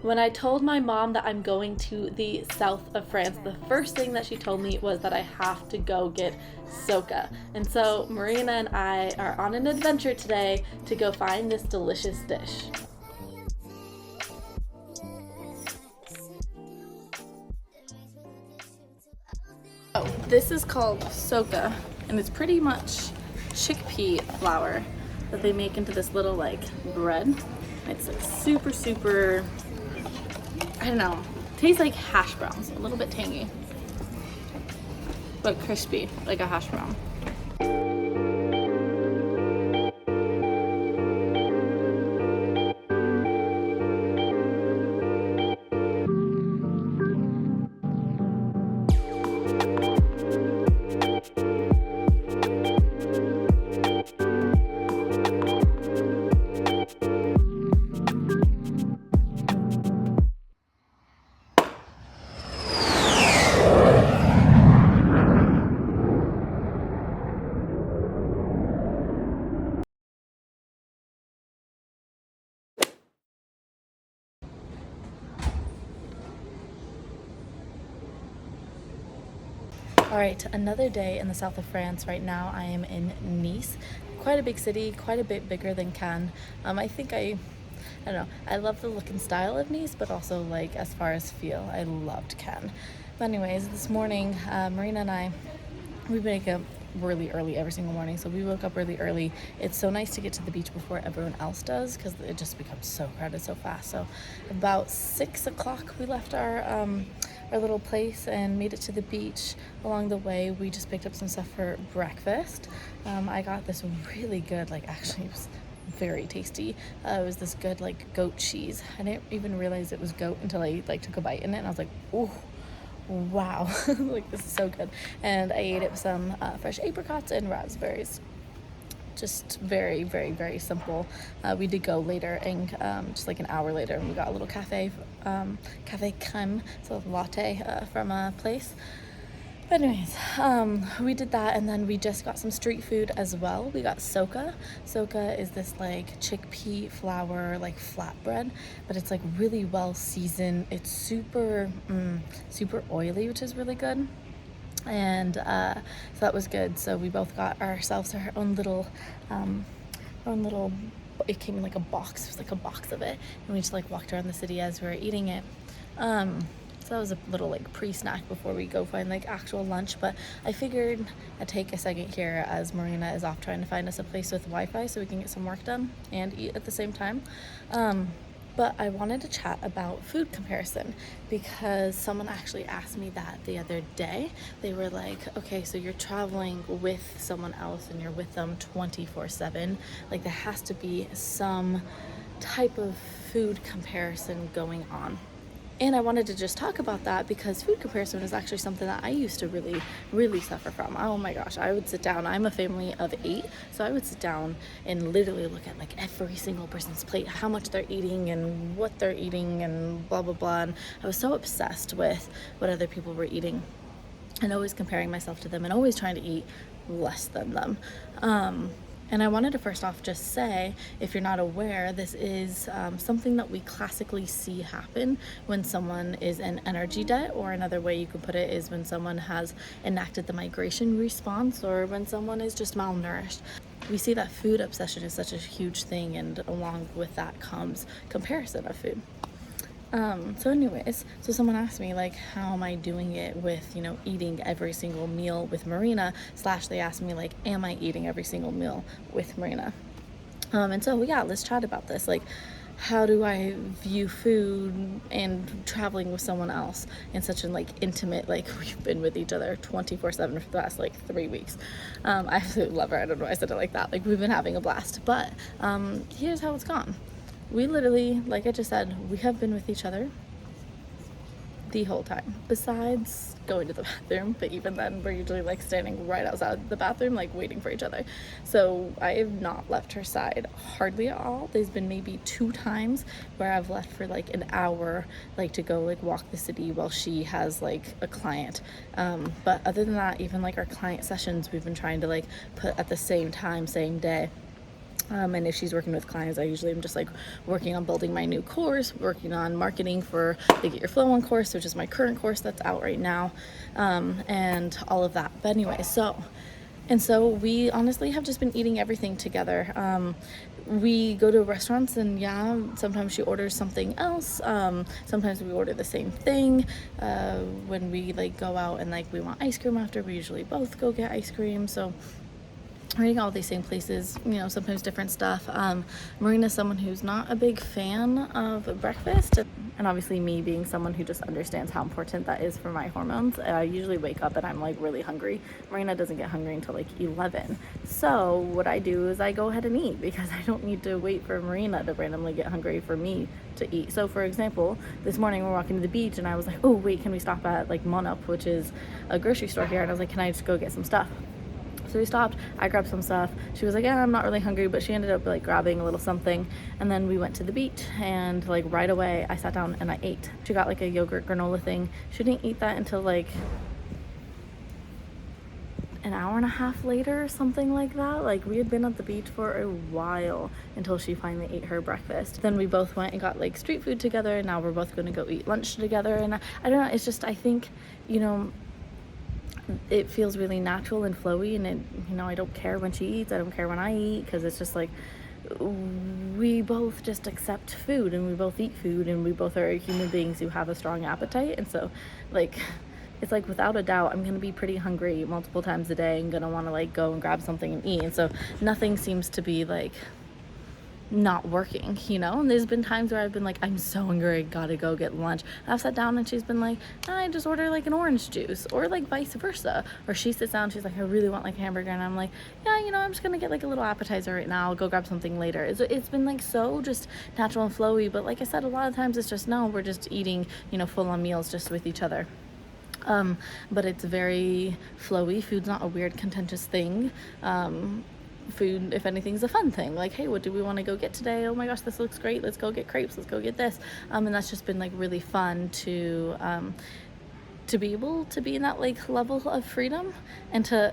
When I told my mom that I'm going to the south of France, the first thing that she told me was that I have to go get soca. And so Marina and I are on an adventure today to go find this delicious dish. Oh, this is called soca, and it's pretty much chickpea flour that they make into this little like bread. It's like super, I don't know, tastes like hash browns, a little bit tangy, but crispy like a hash brown. All right, another day in the south of France. Right now I am in Nice, quite a big city, quite a bit bigger than Cannes. I don't know, I love the look and style of Nice, but also like as far as feel, I loved Cannes. But anyways, this morning, Marina and I, we wake up really early every single morning, so we woke up really early. It's so nice to get to the beach before everyone else does because it just becomes so crowded so fast. So about 6 o'clock we left our little place and made it to the beach. Along the way we just picked up some stuff for breakfast. I got this really good, like actually it was very tasty. It was this good like goat cheese. I didn't even realize it was goat until I like took a bite in it, and I was like, ooh, wow, like this is so good. And I ate it with some fresh apricots and raspberries. Just very simple. We did go later, and just like an hour later, and we got a little cafe creme, so a latte from a place. But anyways, we did that, and then we just got some street food as well. We got soca. Soca is this like chickpea flour like flatbread, but it's like really well seasoned. It's super oily, which is really good. And so that was good. So we both got ourselves our own little it came in like a box. It was like a box of it, and we just like walked around the city as we were eating it. So that was a little like pre-snack before we go find like actual lunch. But I figured I'd take a second here as Marina is off trying to find us a place with Wi-Fi so we can get some work done and eat at the same time. But I wanted to chat about food comparison because someone actually asked me that the other day. They were like, okay, so you're traveling with someone else and you're with them 24/7. Like there has to be some type of food comparison going on. And I wanted to just talk about that because food comparison is actually something that I used to really suffer from. Oh my gosh, I would sit down. I'm a family of 8, so I would sit down and literally look at like every single person's plate, how much they're eating and what they're eating and blah, blah, blah. And I was so obsessed with what other people were eating and always comparing myself to them and always trying to eat less than them. And I wanted to first off just say, if you're not aware, this is something that we classically see happen when someone is in energy debt, or another way you could put it is when someone has enacted the migration response, or when someone is just malnourished. We see that food obsession is such a huge thing, and along with that comes comparison of food. So anyways, so someone asked me like, how am I doing it with, eating every single meal with Marina, / they asked me like, am I eating every single meal with Marina? And so yeah, let's chat about this. Like, how do I view food and traveling with someone else in such an like intimate, like we've been with each other 24/7 for the last like 3 weeks. I absolutely love her. I don't know why I said it like that. Like we've been having a blast, but here's how it's gone. We literally, like I just said, we have been with each other the whole time, besides going to the bathroom. But even then, we're usually like standing right outside the bathroom, like waiting for each other. So I have not left her side hardly at all. There's been maybe 2 times where I've left for like an hour, like to go like walk the city while she has like a client. But other than that, even like our client sessions, we've been trying to like put at the same time, same day. And if she's working with clients, I usually am just like working on building my new course, working on marketing for the Get Your Flow On course, which is my current course that's out right now, and all of that. But anyway, so we honestly have just been eating everything together. We go to restaurants and sometimes she orders something else. Sometimes we order the same thing. When we like go out and like we want ice cream after, we usually both go get ice cream. So we're eating all these same places, sometimes different stuff. Marina's someone who's not a big fan of breakfast. And obviously me being someone who just understands how important that is for my hormones, I usually wake up and I'm like really hungry. Marina doesn't get hungry until like 11. So what I do is I go ahead and eat because I don't need to wait for Marina to randomly get hungry for me to eat. So for example, this morning we're walking to the beach and I was like, oh wait, can we stop at like Monup, which is a grocery store here? And I was like, can I just go get some stuff? So we stopped, I grabbed some stuff. She was like, yeah, I'm not really hungry, but she ended up like grabbing a little something. And then we went to the beach and like right away I sat down and I ate. She got like a yogurt granola thing. She didn't eat that until like an hour and a half later, something like that. Like we had been at the beach for a while until she finally ate her breakfast. Then we both went and got like street food together, and now we're both going to go eat lunch together. And I don't know, it's just, I think, it feels really natural and flowy, and I don't care when she eats, I don't care when I eat, because it's just like we both just accept food and we both eat food and we both are human beings who have a strong appetite. And so like it's like without a doubt I'm gonna be pretty hungry multiple times a day and gonna want to like go and grab something and eat. And so nothing seems to be like not working, and there's been times where I've been like, I'm so hungry, I gotta go get lunch. And I've sat down and she's been like, I just order like an orange juice, or like vice versa. Or she sits down, she's like, I really want like a hamburger, and I'm like, yeah, I'm just gonna get like a little appetizer right now, I'll go grab something later. It's been like so just natural and flowy. But like I said, a lot of times it's just no, we're just eating full on meals just with each other. But it's very flowy. Food's not a weird contentious thing. Food, if anything, is a fun thing. Like, hey, what do we want to go get today? Oh my gosh, this looks great, let's go get crepes, let's go get this. And that's just been like really fun to be able to be in that like level of freedom, and to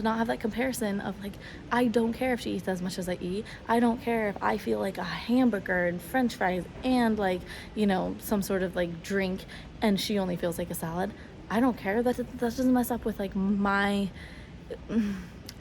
not have that comparison of like, I don't care if she eats as much as I eat, I don't care if I feel like a hamburger and french fries and like some sort of like drink and she only feels like a salad. I don't care. That doesn't mess up with like my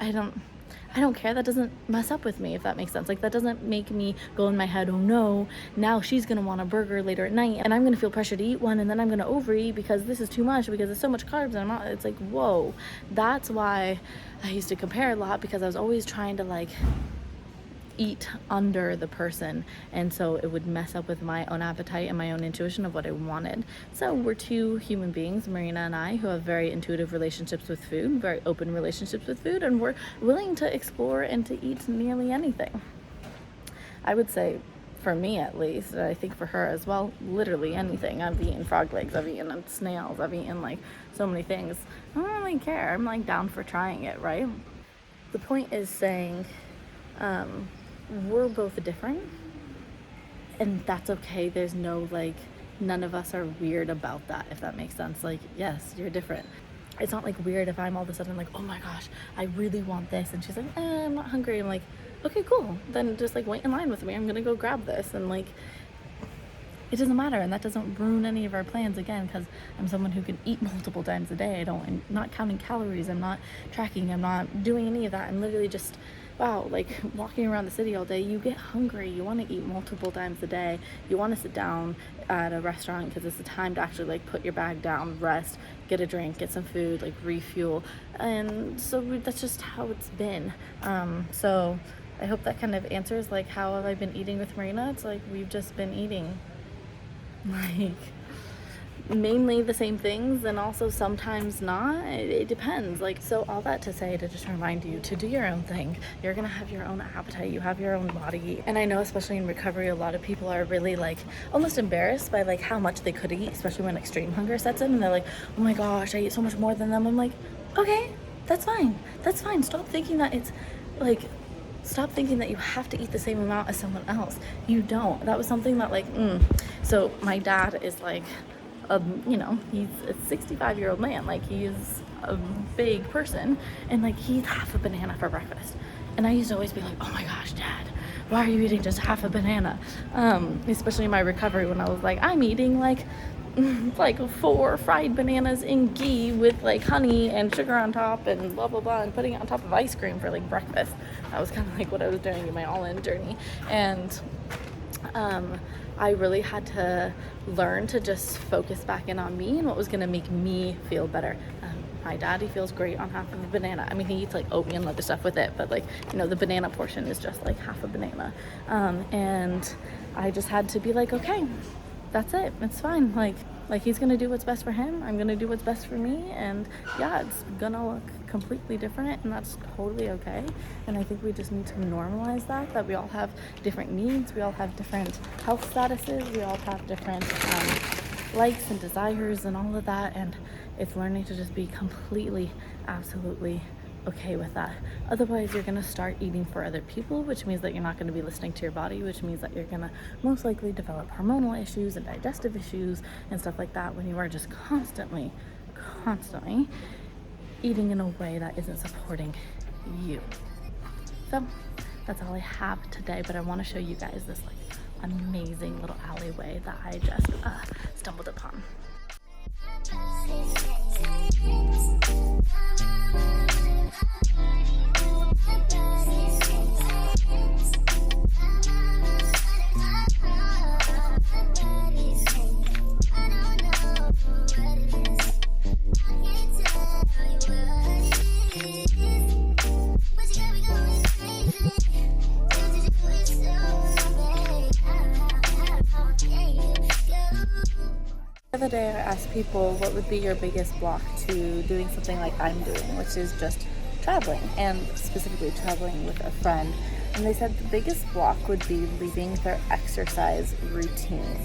I don't care. That doesn't mess up with me, if that makes sense. Like, that doesn't make me go in my head, oh no, now she's gonna want a burger later at night and I'm gonna feel pressure to eat one, and then I'm gonna overeat because this is too much, because it's so much carbs, and it's like, whoa. That's why I used to compare a lot, because I was always trying to like eat under the person, and so it would mess up with my own appetite and my own intuition of what I wanted. So we're two human beings, Marina and I, who have very intuitive relationships with food, very open relationships with food, and we're willing to explore and to eat nearly anything. I would say, for me at least, I think for her as well, literally anything. I've eaten frog legs, I've eaten snails, I've eaten like so many things. I don't really care. I'm like down for trying it, right? The point is saying, we're both different, and that's okay. There's no like, none of us are weird about that, if that makes sense. Like, yes, you're different. It's not like weird if I'm all of a sudden like, oh my gosh, I really want this, and she's like, I'm not hungry. I'm like, okay, cool, then just like wait in line with me, I'm gonna go grab this. And like, it doesn't matter, and that doesn't ruin any of our plans, again, because I'm someone who can eat multiple times a day. I'm not counting calories, I'm not tracking, I'm not doing any of that. I'm literally just, wow, like walking around the city all day, you get hungry, you want to eat multiple times a day, you want to sit down at a restaurant because it's the time to actually like put your bag down, rest, get a drink, get some food, like refuel. And so that's just how it's been. So I hope that kind of answers like, how have I been eating with Marina? It's like, we've just been eating like mainly the same things, and also sometimes not. It depends. Like, so all that to say, to just remind you to do your own thing. You're gonna have your own appetite, you have your own body. And I know, especially in recovery, a lot of people are really like almost embarrassed by like how much they could eat, especially when extreme hunger sets in, and they're like, oh my gosh, I eat so much more than them. I'm like, okay, that's fine. Stop thinking that it's like, stop thinking that you have to eat the same amount as someone else. You don't. That was something that like, so my dad is like, he's a 65-year-old man. Like, he's a big person, and like, he eats half a banana for breakfast. And I used to always be like, oh my gosh, Dad, why are you eating just half a banana? Especially in my recovery, when I was like, I'm eating like 4 fried bananas in ghee with like honey and sugar on top and blah blah blah, and putting it on top of ice cream for like breakfast. That was kind of like what I was doing in my all-in journey. And I really had to learn to just focus back in on me and what was going to make me feel better. My dad, he feels great on half of a banana. I mean, he eats like oatmeal and other stuff with it, but like, you know, the banana portion is just like half a banana. And I just had to be like, okay, that's it, it's fine. Like he's gonna do what's best for him, I'm gonna do what's best for me, and yeah, it's gonna look completely different, and that's totally okay. And I think we just need to normalize that we all have different needs, we all have different health statuses, we all have different likes and desires and all of that, and it's learning to just be completely, absolutely okay with that. Otherwise, you're gonna start eating for other people, which means that you're not gonna be listening to your body, which means that you're gonna most likely develop hormonal issues and digestive issues and stuff like that when you are just constantly eating in a way that isn't supporting you. So that's all I have today, but I want to show you guys this like amazing little alleyway that I just stumbled upon. The other day I asked people what would be your biggest block to doing something like I'm doing, which is just traveling, and specifically traveling with a friend. And they said the biggest block would be leaving their exercise routine.